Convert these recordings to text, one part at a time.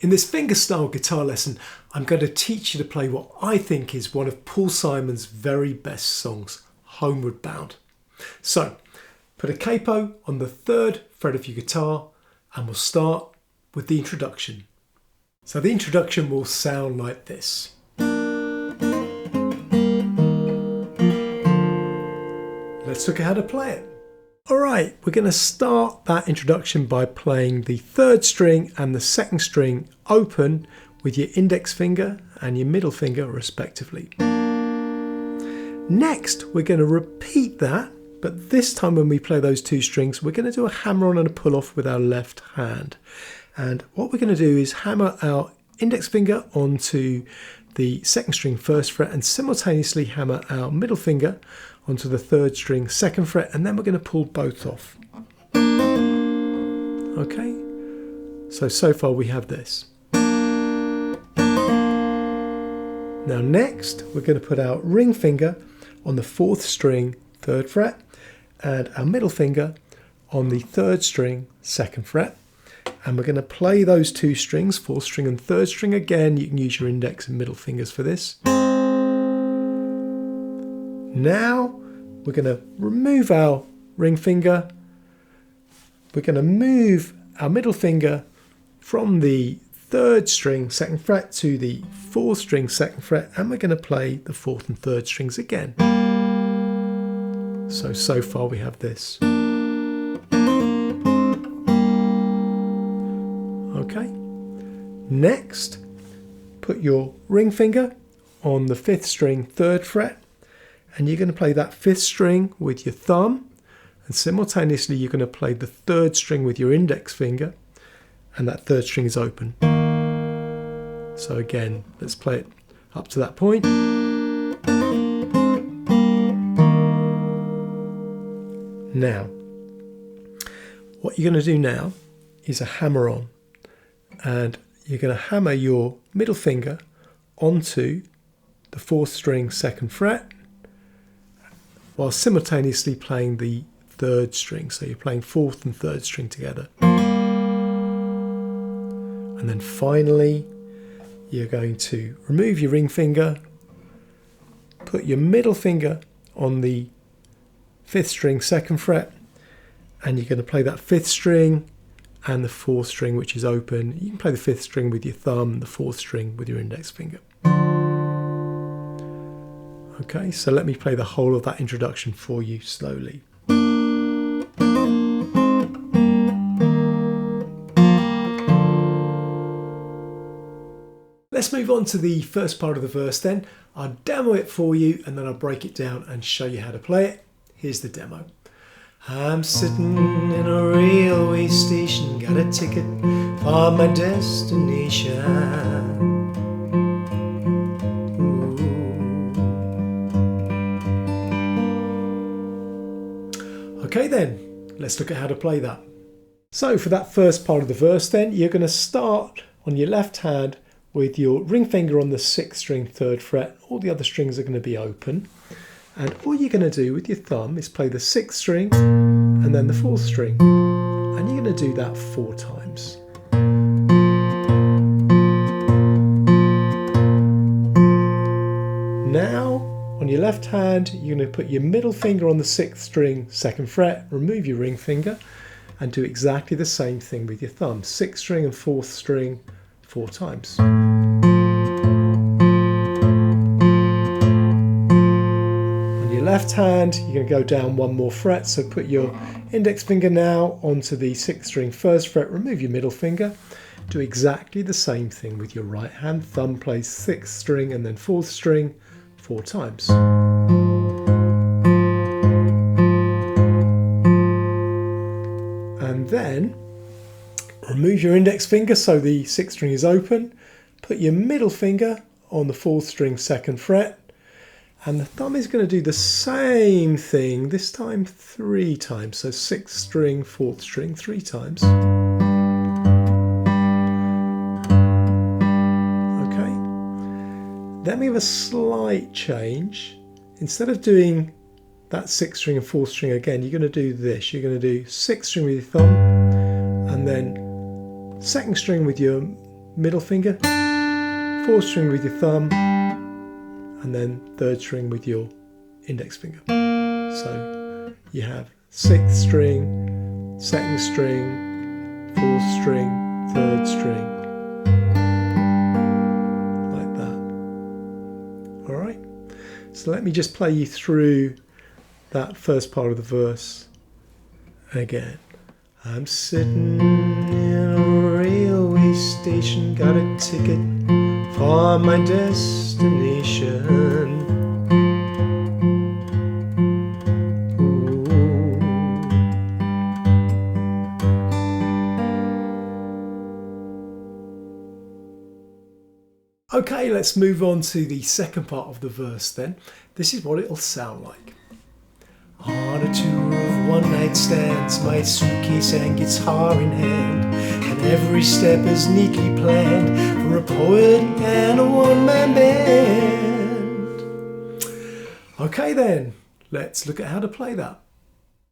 In this fingerstyle guitar lesson, I'm going to teach you to play what I think is one of Paul Simon's very best songs, Homeward Bound. So, put a capo on the 3rd fret of your guitar and we'll start with the introduction. So the introduction will sound like this. Let's look at how to play it. Alright, we're going to start that introduction by playing the 3rd string and the 2nd string open with your index finger and your middle finger respectively. Next, we're going to repeat that, but this time when we play those 2 strings, we're going to do a hammer on and a pull off with our left hand. And what we're going to do is hammer our index finger onto the 2nd string 1st fret and simultaneously hammer our middle finger onto the 3rd string 2nd fret, and then we're going to pull both off. Okay, so far we have this. Now next we're going to put our ring finger on the 4th string 3rd fret and our middle finger on the 3rd string 2nd fret, and we're going to play those 2 strings, 4th string and 3rd string. Again, you can use your index and middle fingers for this. Now we're going to remove our ring finger. We're going to move our middle finger from the 3rd string 2nd fret to the 4th string 2nd fret, and we're going to play the 4th and 3rd strings again. So far we have this. Okay. Next, put your ring finger on the 5th string 3rd fret, and you're going to play that 5th string with your thumb, and simultaneously you're going to play the 3rd string with your index finger, and that 3rd string is open. So again, let's play it up to that point. Now, what you're going to do now is a hammer on, and you're going to hammer your middle finger onto the 4th string 2nd fret, while simultaneously playing the 3rd string. So you're playing 4th and 3rd string together. And then finally, you're going to remove your ring finger, put your middle finger on the 5th string 2nd fret, and you're going to play that 5th string and the 4th string, which is open. You can play the 5th string with your thumb, the 4th string with your index finger. Okay, so let me play the whole of that introduction for you slowly. Let's move on to the first part of the verse then. I'll demo it for you and then I'll break it down and show you how to play it. Here's the demo. I'm sitting in a railway station, got a ticket for my destination. Okay then, let's look at how to play that. So for that first part of the verse then, you're going to start on your left hand with your ring finger on the 6th string 3rd fret. All the other strings are going to be open. And all you're going to do with your thumb is play the 6th string and then the 4th string. And you're going to do that 4 times. Now, on your left hand, you're going to put your middle finger on the 6th string 2nd fret, remove your ring finger, and do exactly the same thing with your thumb. 6th string and 4th string 4 times. Left hand, you're going to go down 1 more fret, so put your index finger now onto the 6th string 1st fret, remove your middle finger, do exactly the same thing with your right hand. Thumb plays 6th string and then 4th string 4 times. And then remove your index finger so the 6th string is open, put your middle finger on the 4th string 2nd fret, and the thumb is going to do the same thing, this time 3 times. So 6th string, 4th string, 3 times. Okay. Then we have a slight change. Instead of doing that 6th string and 4th string again, you're going to do this. You're going to do 6th string with your thumb, and then 2nd string with your middle finger, 4th string with your thumb, and then 3rd string with your index finger. So you have 6th string, 2nd string, 4th string, 3rd string, like that. All right. So let me just play you through that first part of the verse again. I'm sitting in a railway station, got a ticket for my destination. Ooh. Okay, let's move on to the second part of the verse then. This is what it'll sound like. On a tour of one-night stands, my suitcase and guitar in hand, and every step is neatly planned for a poet and a one-man band. Okay then, let's look at how to play that.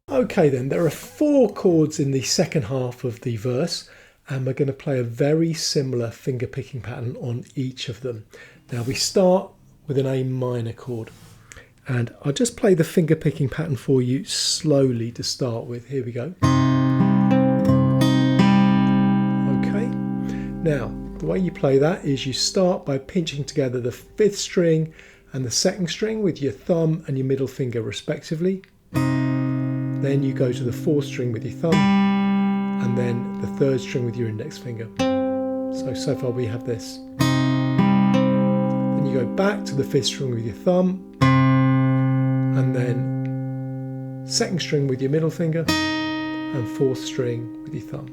Okay then, there are 4 chords in the second half of the verse, and we're going to play a very similar finger picking pattern on each of them. Now we start with an A minor chord. And I'll just play the finger picking pattern for you slowly to start with. Here we go. Okay. Now, the way you play that is you start by pinching together the 5th string and the 2nd string with your thumb and your middle finger respectively. Then you go to the 4th string with your thumb and then the 3rd string with your index finger. So far we have this. Then you go back to the 5th string with your thumb, and then 2nd string with your middle finger and 4th string with your thumb.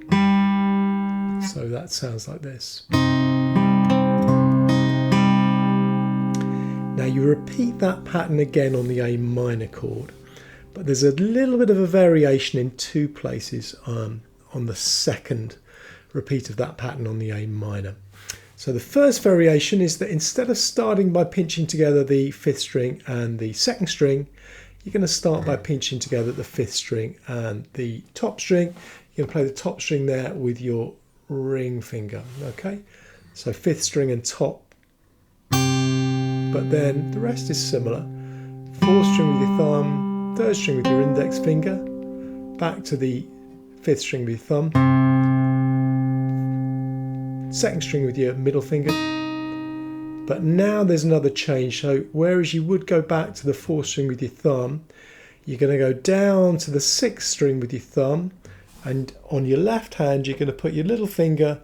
So that sounds like this. Now you repeat that pattern again on the A minor chord, but there's a little bit of a variation in 2 places on the second repeat of that pattern on the A minor. So the first variation is that instead of starting by pinching together the 5th string and the 2nd string, you're going to start by pinching together the 5th string and the top string. You're going to play the top string there with your ring finger, okay? So 5th string and top, but then the rest is similar. 4th string with your thumb, 3rd string with your index finger, back to the 5th string with your thumb, 2nd string with your middle finger. But now there's another change. So whereas you would go back to the 4th string with your thumb, you're going to go down to the 6th string with your thumb, and on your left hand you're going to put your little finger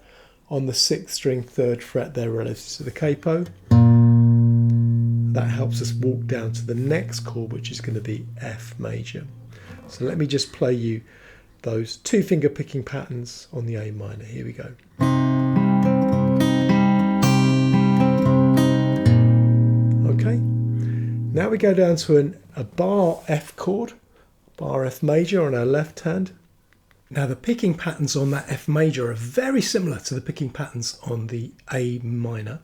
on the 6th string 3rd fret there relative to the capo. That helps us walk down to the next chord, which is going to be F major. So let me just play you those 2 finger picking patterns on the A minor. Here we go. Okay, now we go down to a bar F chord, bar F major on our left hand. Now the picking patterns on that F major are very similar to the picking patterns on the A minor,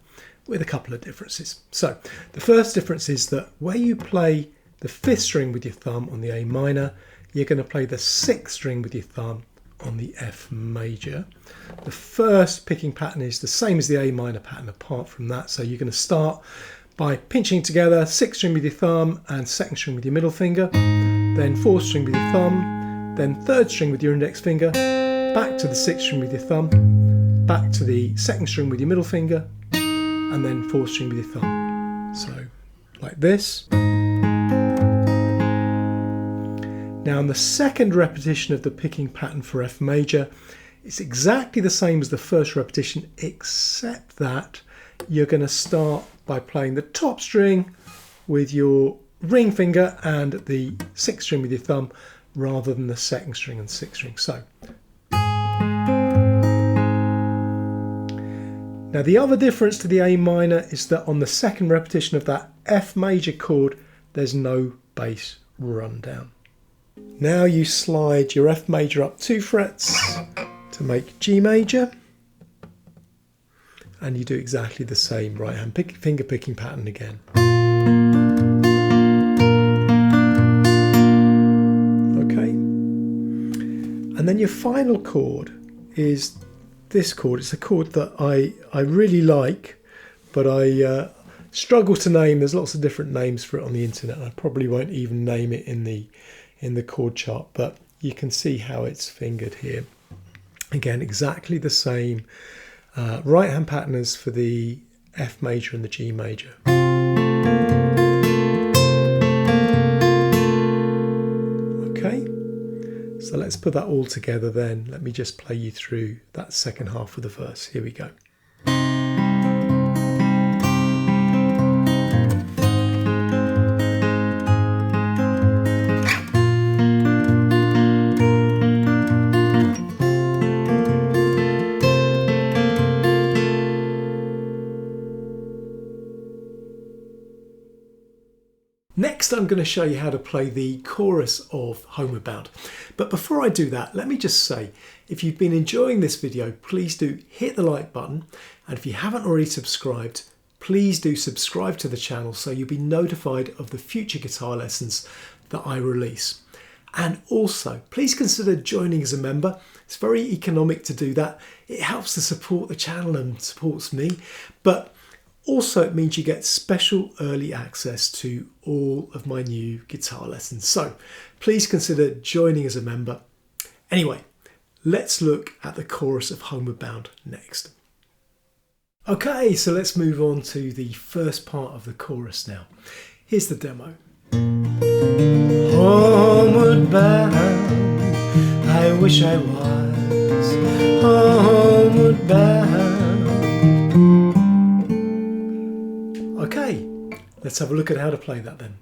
with a couple of differences. So the first difference is that where you play the 5th string with your thumb on the A minor, you're going to play the 6th string with your thumb on the F major. The first picking pattern is the same as the A minor pattern apart from that. So you're going to start by pinching together 6th string with your thumb and 2nd string with your middle finger, then 4th string with your thumb, then 3rd string with your index finger, back to the 6th string with your thumb, back to the 2nd string with your middle finger, and then 4th string with your thumb. So like this. Now in the second repetition of the picking pattern for F major, it's exactly the same as the first repetition, except that you're going to start by playing the top string with your ring finger and the 6th string with your thumb rather than the 2nd string and 6th string. So now the other difference to the A minor is that on the second repetition of that F major chord, there's no bass run down. Now you slide your F major up 2 frets to make G major, and you do exactly the same right hand finger picking pattern again. Okay, and then your final chord is this chord. It's a chord that I really like, but I struggle to name. There's lots of different names for it on the internet. I probably won't even name it in the chord chart, but you can see how it's fingered here. Again, exactly the same right hand pattern as for the F major and the G major. Okay, so let's put that all together then. Let me just play you through that second half of the verse. Here we go. Next, I'm going to show you how to play the chorus of Homeward Bound. But before I do that, let me just say, if you've been enjoying this video, please do hit the like button. And if you haven't already subscribed, please do subscribe to the channel so you'll be notified of the future guitar lessons that I release. And also, please consider joining as a member. It's very economic to do that. It helps to support the channel and supports me. But also, it means you get special early access to all of my new guitar lessons. So please consider joining as a member. Anyway, let's look at the chorus of Homeward Bound next. Okay, so let's move on to the first part of the chorus now. Here's the demo. Homeward bound, I wish I was homeward bound. Okay, let's have a look at how to play that then.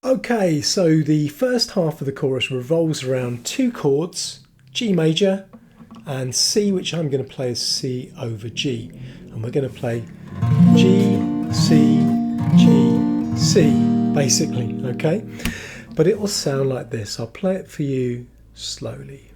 Okay, so the first half of the chorus revolves around two chords, G major and C, which I'm going to play as C over G. And we're going to play G, C, G, C, basically, okay? But it will sound like this. I'll play it for you slowly.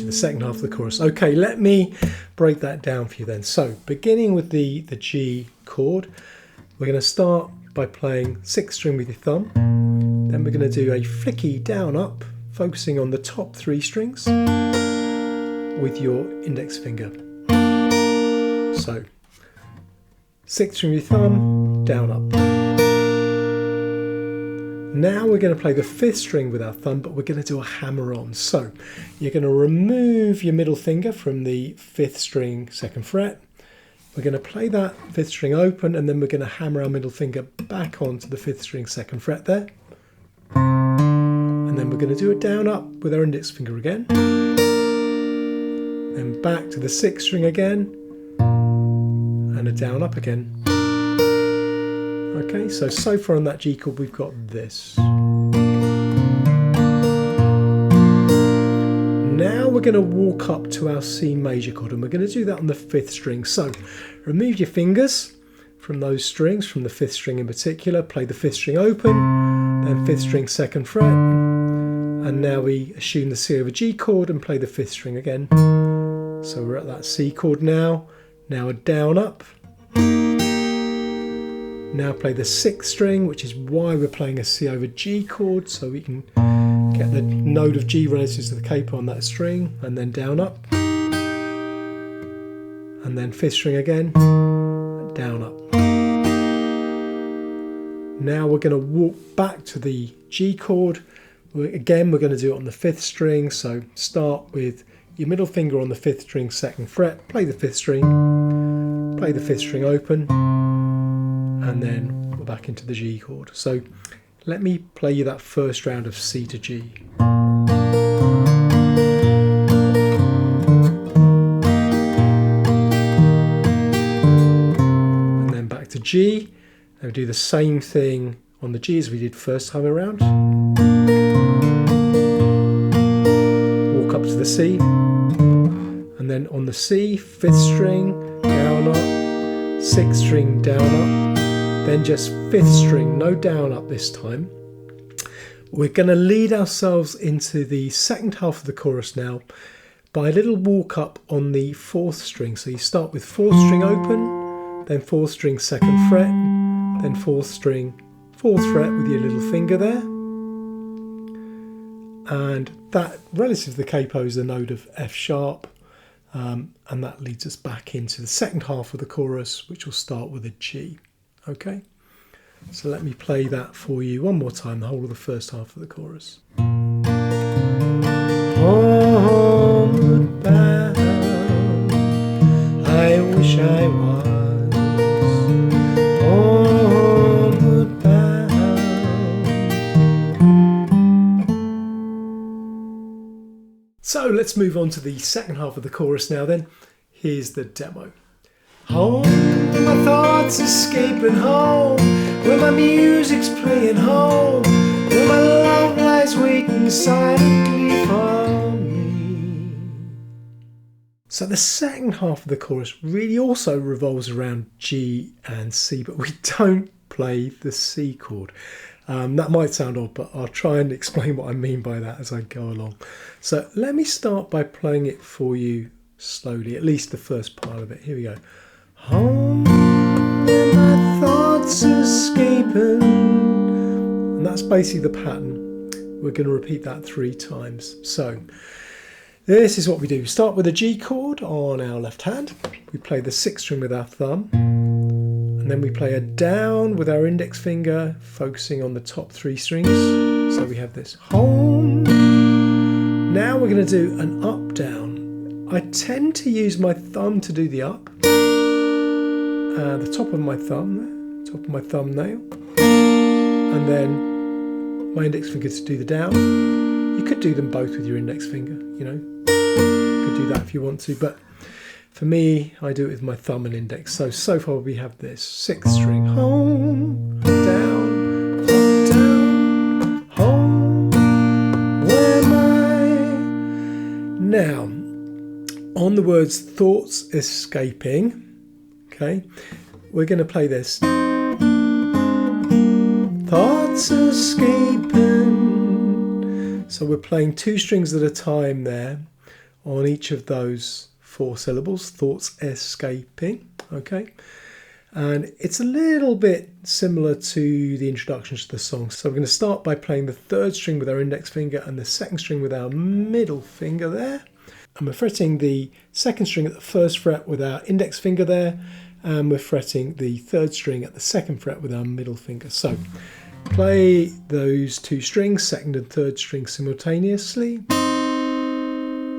Second half of the chorus. Okay, let me break that down for you then. So beginning with the G chord, we're going to start by playing 6th string with your thumb. Then we're going to do a flicky down up, focusing on the top 3 strings with your index finger. So 6th string with your thumb, down up. Now we're going to play the 5th string with our thumb, but we're going to do a hammer on. So you're going to remove your middle finger from the 5th string 2nd fret. We're going to play that 5th string open, and then we're going to hammer our middle finger back onto the 5th string 2nd fret there. And then we're going to do a down up with our index finger again. Then back to the 6th string again, and a down up again. Okay, so far on that G chord we've got this. Now we're going to walk up to our C major chord, and we're going to do that on the 5th string. So remove your fingers from those strings, from the 5th string in particular, play the 5th string open, then 5th string 2nd fret, and now we assume the C over G chord and play the 5th string again. So we're at that C chord now a down up. Now play the 6th string, which is why we're playing a C over G chord, so we can get the node of G relative to the capo on that string, and then down up. And then 5th string again, down up. Now we're going to walk back to the G chord. Again, we're going to do it on the 5th string, so start with your middle finger on the 5th string 2nd fret, play the 5th string, play the 5th string open, and then we're back into the G chord. So let me play you that first round of C to G. And then back to G, and we do the same thing on the G as we did first time around. Walk up to the C, and then on the C, 5th string, down up, 6th string, down up, then just 5th string, no down up this time. We're going to lead ourselves into the second half of the chorus now by a little walk up on the 4th string. So you start with 4th string open, then 4th string 2nd fret, then 4th string 4th fret with your little finger there. And that, relative to the capo, is the note of F sharp. And that leads us back into the second half of the chorus, which will start with a G. Okay, so let me play that for you one more time, the whole of the first half of the chorus. Homeward bound, I wish I was. Homeward bound. So let's move on to the second half of the chorus now then. Here's the demo. Home, my thoughts escaping home, where my music's playing home, where my love lies waiting silently for me. So the second half of the chorus really also revolves around G and C, but we don't play the C chord. That might sound odd, but I'll try and explain what I mean by that as I go along. So let me start by playing it for you slowly, at least the first part of it. Here we go. Home, where my thoughts escaping. And that's basically the pattern. We're going to repeat that 3 times. So this is what we do. We start with a G chord on our left hand. We play the 6th string with our thumb. And then we play a down with our index finger, focusing on the top 3 strings. So we have this home. Now we're going to do an up down. I tend to use my thumb to do the up. The top of my thumb, top of my thumbnail, and then my index finger to do the down. You could do them both with your index finger, you know, you could do that if you want to, but for me, I do it with my thumb and index. So far we have this 6th string, home, down, up, down, home, where am I? Now, on the words thoughts escaping, okay, we're going to play this. Thoughts escaping. So we're playing 2 strings at a time there on each of those 4 syllables, thoughts escaping, okay? And it's a little bit similar to the introduction to the song. So we're going to start by playing the 3rd string with our index finger and the 2nd string with our middle finger there. And we're fretting the 2nd string at the 1st fret with our index finger there. And we're fretting the 3rd string at the 2nd fret with our middle finger. So play those 2 strings, 2nd and 3rd string simultaneously.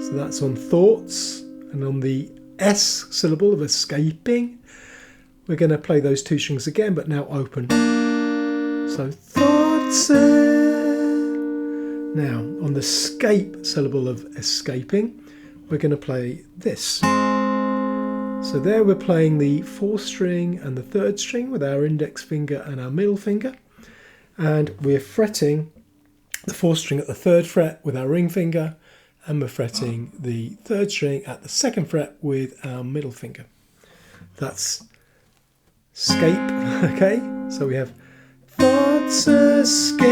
So that's on thoughts. And on the S syllable of escaping, we're going to play those 2 strings again, but now open. So thoughts. Now on the scape syllable of escaping, we're going to play this. So there we're playing the 4th string and the 3rd string with our index finger and our middle finger. And we're fretting the 4th string at the 3rd fret with our ring finger. And we're fretting the 3rd string at the 2nd fret with our middle finger. That's scape, okay? So we have thoughts escape.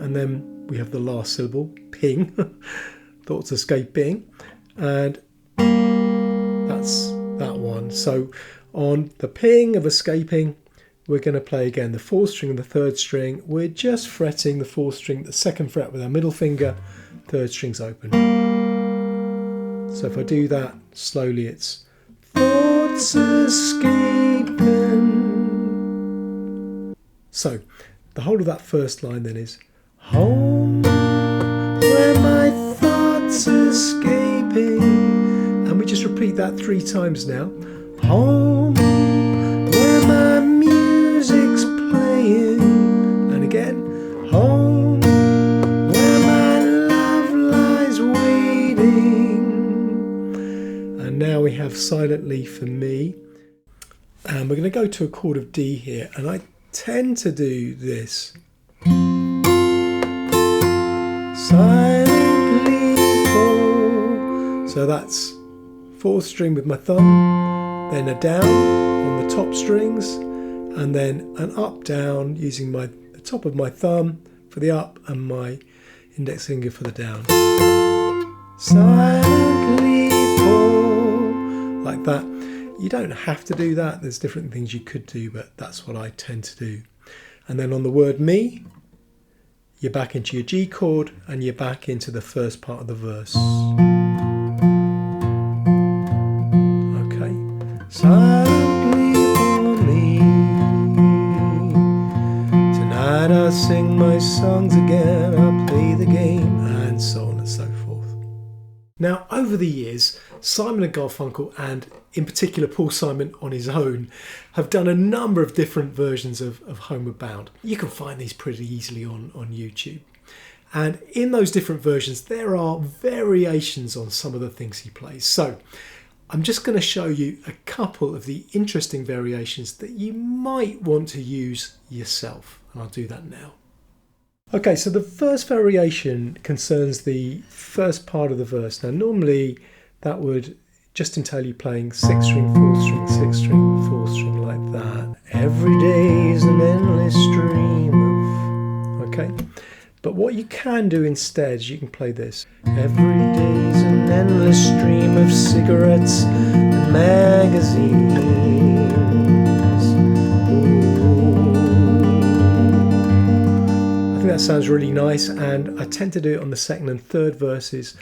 And then we have the last syllable, ping, thoughts escaping. And that's that one. So on the ping of escaping, we're going to play again the 4th string and the 3rd string. We're just fretting the 4th string, the 2nd fret with our middle finger, 3rd string's open. So if I do that slowly, it's thoughts escaping. So the whole of that first line then is home, where my thoughts escaping. And we just repeat that 3 times now. Home, where my music's playing. And again, home, where my love lies waiting. And now we have Silently for Me. And we're going to go to a chord of D here. And I tend to do this. Silently fall. So that's 4th string with my thumb, then a down on the top strings, and then an up down using the top of my thumb for the up and my index finger for the down. silently fall, like that. You don't have to do that. There's different things you could do, but that's what I tend to do. And then on the word me, you're back into your G chord and you're back into the first part of the verse. Okay. Silently for me, tonight I'll sing my songs again, I'll play the game, and so on and so forth. Now, over the years, Simon and Garfunkel, and in particular Paul Simon on his own, have done a number of different versions of Homeward Bound. You can find these pretty easily on YouTube. And in those different versions, there are variations on some of the things he plays. So I'm just going to show you a couple of the interesting variations that you might want to use yourself. And I'll do that now. Okay, so the first variation concerns the first part of the verse. Now, normally that would just entail you playing 6 string, 4 string, 6 string, 4 string like that. Every day is an endless stream of... Okay, but what you can do instead is you can play this. Every day is an endless stream of cigarettes and magazines. That sounds really nice, and I tend to do it on the second and third verses.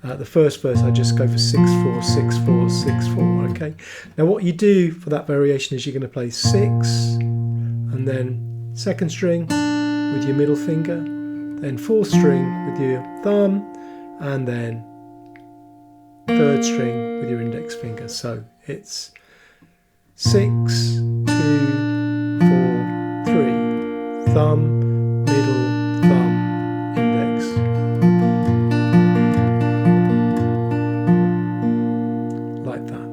The first verse I just go for 6/4, 6/4, 6/4. Okay. Now what you do for that variation is you're going to play 6, and then second string with your middle finger, then fourth string with your thumb, and then third string with your index finger. So it's 6, 2, 4, 3, thumb, middle, thumb, index. Like that.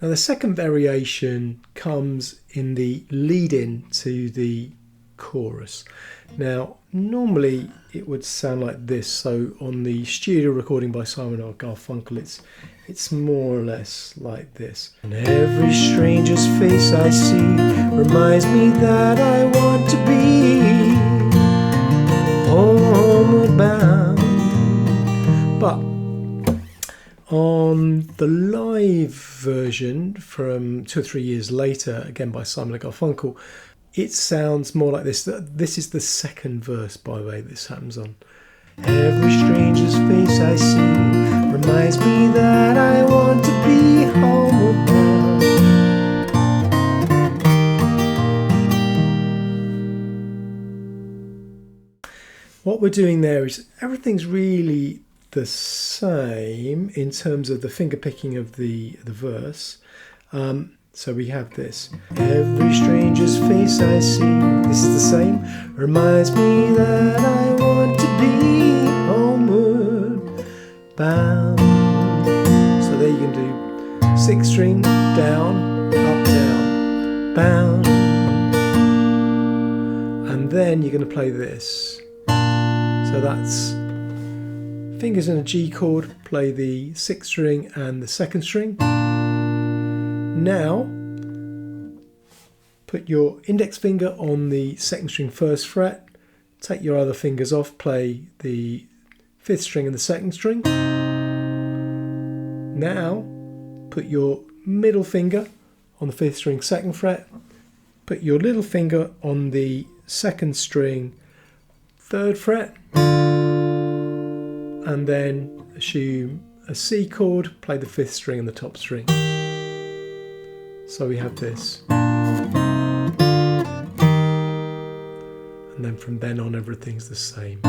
Now the second variation comes in the lead-in to the chorus. Now normally it would sound like this. So on the studio recording by Simon and Garfunkel, it's more or less like this. And every stranger's face I see reminds me that I want to be homeward bound. But on the live version from 2 or 3 years later, again by Simon and Garfunkel, it sounds more like this. This is the second verse, by the way, this happens on. Every stranger's face I see reminds me that I want to be homeward bound. What we're doing there is everything's really the same in terms of the finger picking of the verse. So we have this. Every stranger's face I see, this is the same, reminds me that I want to be homeward bound. So there you can do 6 string, down, up, down, bound. And then you're going to play this. So that's fingers in a G chord, play the 6th string and the 2nd string. Now, put your index finger on the 2nd string 1st fret, take your other fingers off, play the 5th string and the 2nd string. Now, put your middle finger on the 5th string 2nd fret, put your little finger on the 2nd string 3rd fret, and then assume a C chord, play the 5th string and the top string. So we have this. And then from then on everything's the same.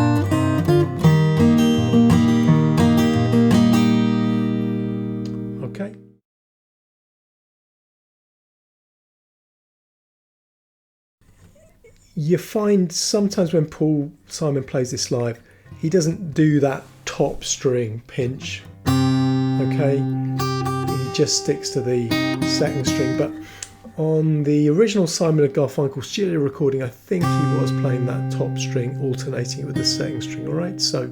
Okay. You find sometimes when Paul Simon plays this live, he doesn't do that top string pinch. Okay, he just sticks to the 2nd string, but on the original Simon and Garfunkel studio recording, I think he was playing that top string, alternating it with the 2nd string. All right, so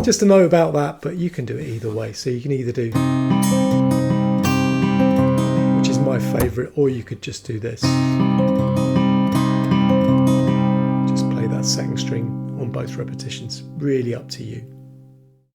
just to know about that, but you can do it either way. So you can either do, which is my favourite, or you could just do this. Just play that 2nd string on both repetitions. Really up to you.